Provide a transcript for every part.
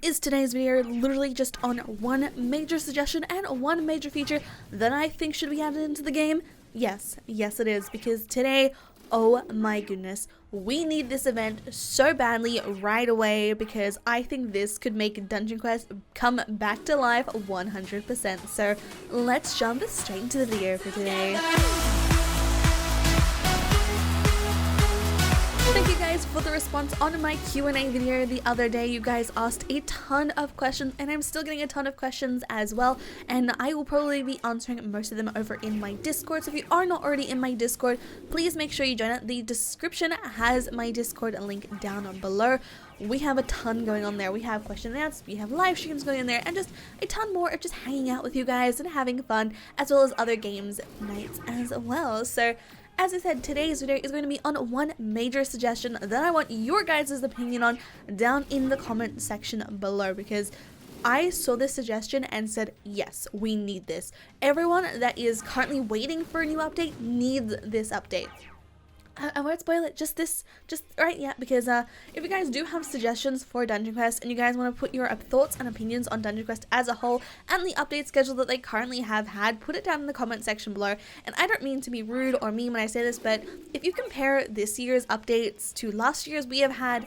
is today's video literally just on one major suggestion and one major feature that I think should be added into the game. Yes it is, because today, oh my goodness, we need this event so badly right away, because I think this could make Dungeon Quest come back to life 100%. So let's jump straight into the video for today. Thank you guys for the response on my Q&A video the other day. You guys asked a ton of questions, and I'm still getting a ton of questions as well, and I will probably be answering most of them over in my Discord. So if you are not already in my Discord, please make sure you join it. The description has my Discord link down below. We have a ton going on there. We have question and answers, we have live streams going in there, and just a ton more of just hanging out with you guys and having fun, as well as other games nights as well. So as I said, today's video is going to be on one major suggestion that I want your guys' opinion on down in the comment section below, because I saw this suggestion and said, yes, we need this. Everyone that is currently waiting for a new update needs this update. I won't spoil it, just right, yeah, because if you guys do have suggestions for Dungeon Quest and you guys want to put your thoughts and opinions on Dungeon Quest as a whole and the update schedule that they currently have had, put it down in the comment section below. And I don't mean to be rude or mean when I say this, but if you compare this year's updates to last year's, we have had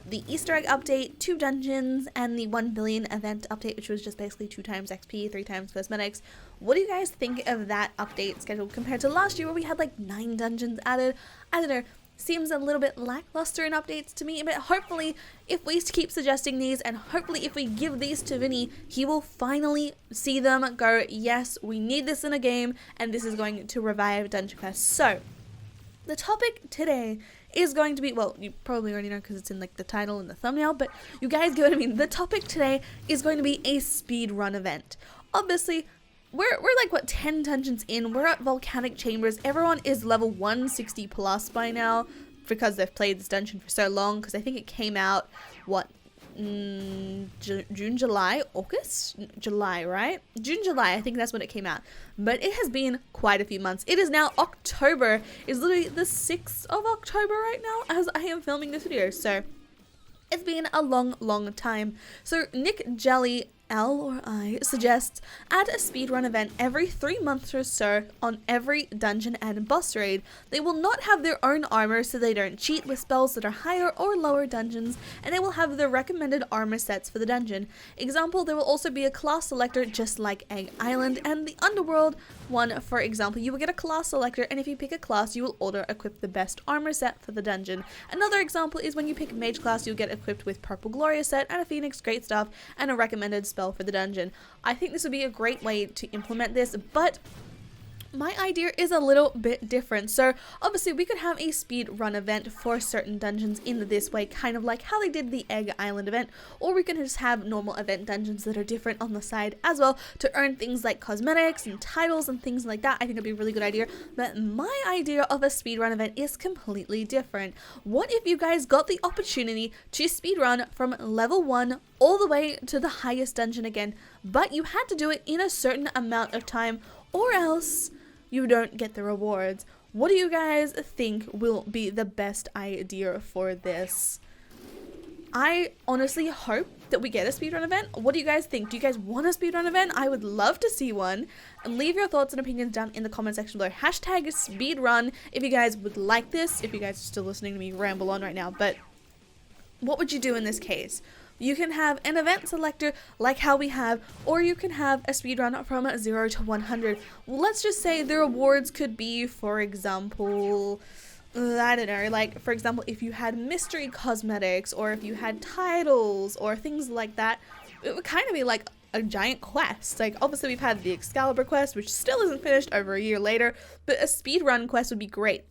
the Easter egg update, 2 dungeons, and the 1 billion event update, which was just basically 2 times XP, 3 times cosmetics. What do you guys think of that update schedule compared to last year, where we had like 9 dungeons added? I don't know, seems a little bit lackluster in updates to me, but hopefully if we keep suggesting these, and hopefully if we give these to Vinny, he will finally see them go, yes, we need this in a game, and this is going to revive Dungeon Quest. So the topic today is going to be, well, you probably already know because it's in like the title and the thumbnail, but you guys get what I mean. The topic today is going to be a speed run event. Obviously, we're like, what, 10 dungeons in, we're at Volcanic Chambers, everyone is level 160 plus by now, because they've played this dungeon for so long, because I think it came out, what, June, July, August? July, right? June, July, I think that's when it came out. But it has been quite a few months. It is now October. It's literally the 6th of October right now as I am filming this video. So it's been a long time. So Nick Jelly L or I suggests add a speedrun event every 3 months or so on every dungeon and boss raid. They will not have their own armor, so they don't cheat with spells that are higher or lower dungeons, and they will have the recommended armor sets for the dungeon. Example, there will also be a class selector just like Egg Island, and the Underworld one, for example, you will get a class selector, and if you pick a class, you will auto equip the best armor set for the dungeon. Another example is when you pick Mage class, you'll get equipped with Purple Gloria set and a Phoenix Great Staff and a recommended spell for the dungeon. I think this would be a great way to implement this, but my idea is a little bit different. So obviously we could have a speed run event for certain dungeons in this way, kind of like how they did the Egg Island event, or we can just have normal event dungeons that are different on the side as well to earn things like cosmetics and titles and things like that. I think it'd be a really good idea, but my idea of a speed run event is completely different. What if you guys got the opportunity to speed run from level 1 all the way to the highest dungeon again, but you had to do it in a certain amount of time, or else you don't get the rewards? What do you guys think will be the best idea for this? I honestly hope that we get a speedrun event. What do you guys think? Do you guys want a speedrun event? I would love to see one. And leave your thoughts and opinions down in the comment section below. Hashtag speedrun if you guys would like this, if you guys are still listening to me ramble on right now. But what would you do in this case? You can have an event selector like how we have, or you can have a speedrun from 0 to 100. Let's just say the rewards could be, for example, I don't know, like, for example, if you had mystery cosmetics, or if you had titles, or things like that, it would kind of be like a giant quest. Like, obviously we've had the Excalibur quest, which still isn't finished over a year later, but a speedrun quest would be great.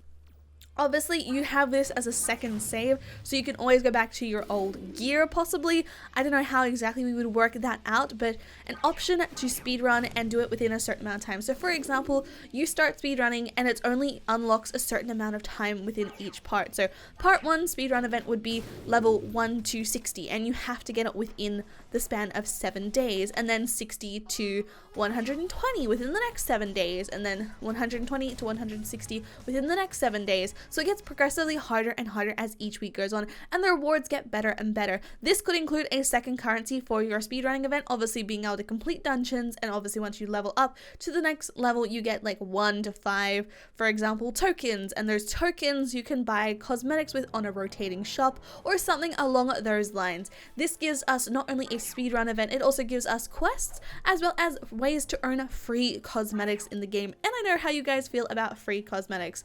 Obviously, you have this as a second save, so you can always go back to your old gear, possibly. I don't know how exactly we would work that out, but an option to speedrun and do it within a certain amount of time. So, for example, you start speedrunning and it only unlocks a certain amount of time within each part. So, part 1 speedrun event would be level 1 to 60, and you have to get it within the span of 7 days, and then 60 to 120 within the next 7 days, and then 120 to 160 within the next 7 days. so it gets progressively harder and harder as each week goes on, and the rewards get better and better. This could include a second currency for your speedrunning event, obviously being able to complete dungeons, and obviously once you level up to the next level you get like 1 to 5, for example, tokens, and those tokens you can buy cosmetics with on a rotating shop or something along those lines. This gives us not only a speedrun event, it also gives us quests as well as ways to earn free cosmetics in the game. And I know how you guys feel about free cosmetics.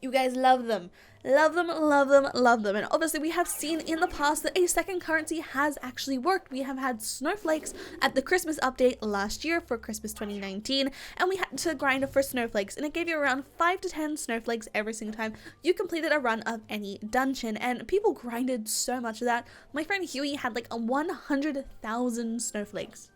You guys love them. Love them, love them, love them. And obviously we have seen in the past that a second currency has actually worked. We have had snowflakes at the Christmas update last year for Christmas 2019, and we had to grind for snowflakes, and it gave you around 5 to 10 snowflakes every single time you completed a run of any dungeon, and people grinded so much of that. My friend Huey had like 100,000 snowflakes.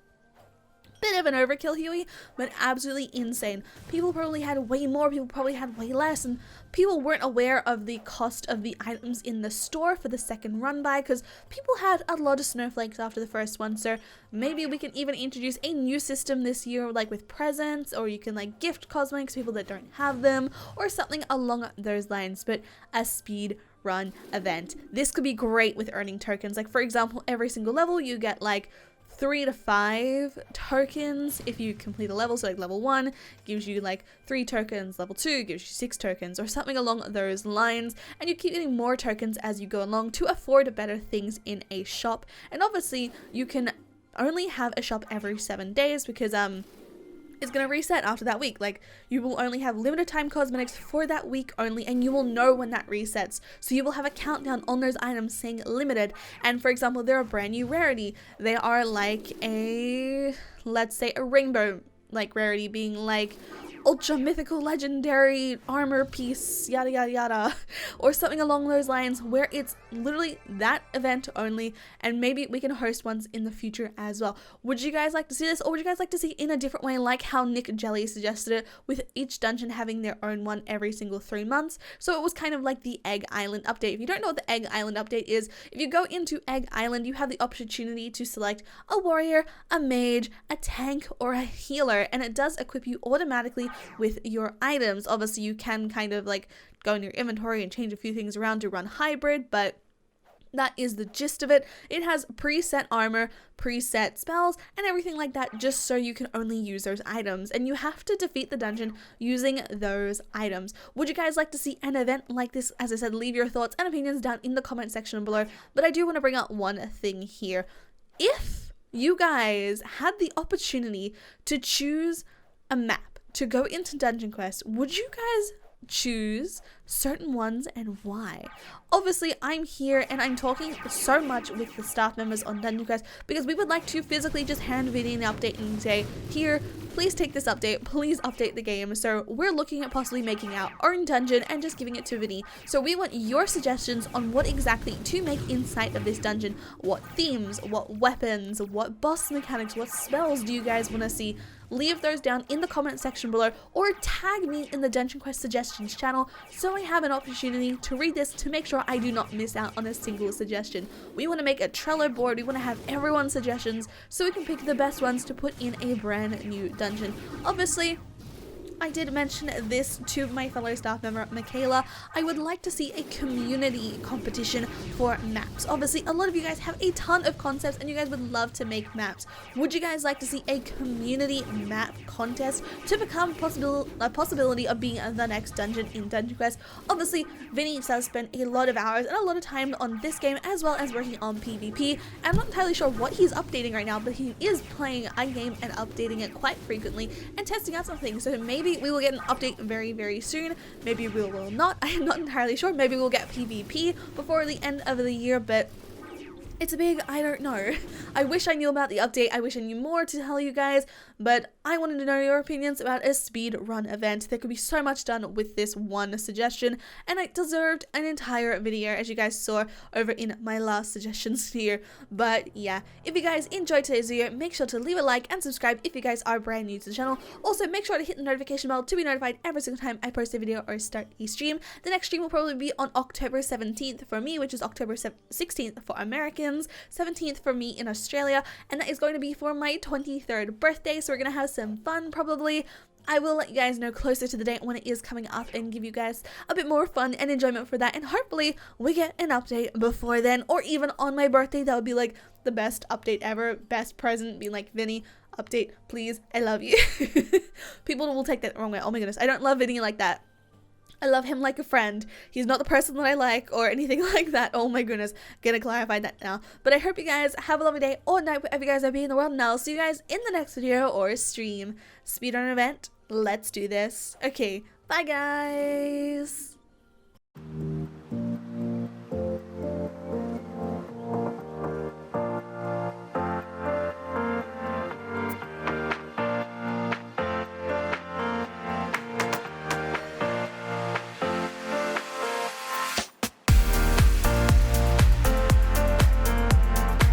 Bit of an overkill, Huey, but absolutely insane. People probably had way more, people probably had way less, and people weren't aware of the cost of the items in the store for the second run by, because people had a lot of snowflakes after the first one. So maybe we can even introduce a new system this year, like with presents, or you can like gift cosmetics to people that don't have them, or something along those lines. But a speed run event, this could be great with earning tokens. Like for example, every single level you get like 3 to 5 tokens if you complete a level. So like level 1 gives you like 3 tokens, level 2 gives you 6 tokens, or something along those lines, and you keep getting more tokens as you go along to afford better things in a shop. And obviously you can only have a shop every 7 days because it's going to reset after that week. Like you will only have limited time cosmetics for that week only, and you will know when that resets. So you will have a countdown on those items saying limited. And for example, they're a brand new rarity. They are like a, let's say a rainbow like rarity, being like ultra mythical legendary armor piece, yada yada yada, or something along those lines, where it's literally that event only. And maybe we can host ones in the future as well. Would you guys like to see this, or would you guys like to see it in a different way, like how Nick Jelly suggested it, with each dungeon having their own one every single 3 months? So it was kind of like the Egg Island update. If you don't know what the Egg Island update is, if you go into Egg Island, you have the opportunity to select a warrior, a mage, a tank, or a healer, and it does equip you automatically with your items. Obviously you can kind of like go in your inventory and change a few things around to run hybrid, but that is the gist of it. It has preset armor, preset spells, and everything like that, just so you can only use those items, and you have to defeat the dungeon using those items. Would you guys like to see an event like this? As I said, leave your thoughts and opinions down in the comment section below, but I do want to bring up one thing here. If you guys had the opportunity to choose a map to go into Dungeon Quest, would you guys choose certain ones, and why? Obviously I'm here and I'm talking so much with the staff members on Dungeon Quest because we would like to physically just hand Vinny an update and say, here, please take this update, please update the game. So we're looking at possibly making our own dungeon and just giving it to Vinny. So we want your suggestions on what exactly to make inside of this dungeon. What themes, what weapons, what boss mechanics, what spells do you guys want to see? Leave those down in the comment section below, or tag me in the Dungeon Quest suggestions channel so I have an opportunity to read this to make sure I do not miss out on a single suggestion. We want to make a Trello board, we want to have everyone's suggestions so we can pick the best ones to put in a brand new dungeon. Obviously, I did mention this to my fellow staff member, Michaela. I would like to see a community competition for maps. Obviously, a lot of you guys have a ton of concepts and you guys would love to make maps. Would you guys like to see a community map contest to become a possibility of being the next dungeon in Dungeon Quest? Obviously, Vinny does spend a lot of hours and a lot of time on this game, as well as working on PvP. I'm not entirely sure what he's updating right now, but he is playing a game and updating it quite frequently and testing out some things. So maybe we will get an update very, very soon. Maybe we will not. I am not entirely sure. Maybe we'll get PvP before the end of the year, but it's a big, I don't know. I wish I knew about the update. I wish I knew more to tell you guys, but I wanted to know your opinions about a speed run event. There could be so much done with this one suggestion, and it deserved an entire video, as you guys saw over in my last suggestions here. But yeah, if you guys enjoyed today's video, make sure to leave a like and subscribe if you guys are brand new to the channel. Also, make sure to hit the notification bell to be notified every single time I post a video or start a stream. The next stream will probably be on October 17th for me, which is October 16th for Americans. Americans, 17th for me in Australia, and that is going to be for my 23rd birthday, so we're gonna have some fun probably. I will let you guys know closer to the date when it is coming up and give you guys a bit more fun and enjoyment for that, and hopefully we get an update before then, or even on my birthday. That would be like the best update ever, best present, being like, Vinny, update please, I love you. People will take that the wrong way. Oh my goodness, I don't love Vinny like that. I love him like a friend. He's not the person that I like or anything like that. Oh my goodness, gonna clarify that now. But I hope you guys have a lovely day or night wherever you guys are being in the world, and I'll see you guys in the next video or stream. Speedrun event, let's do this. Okay, bye guys.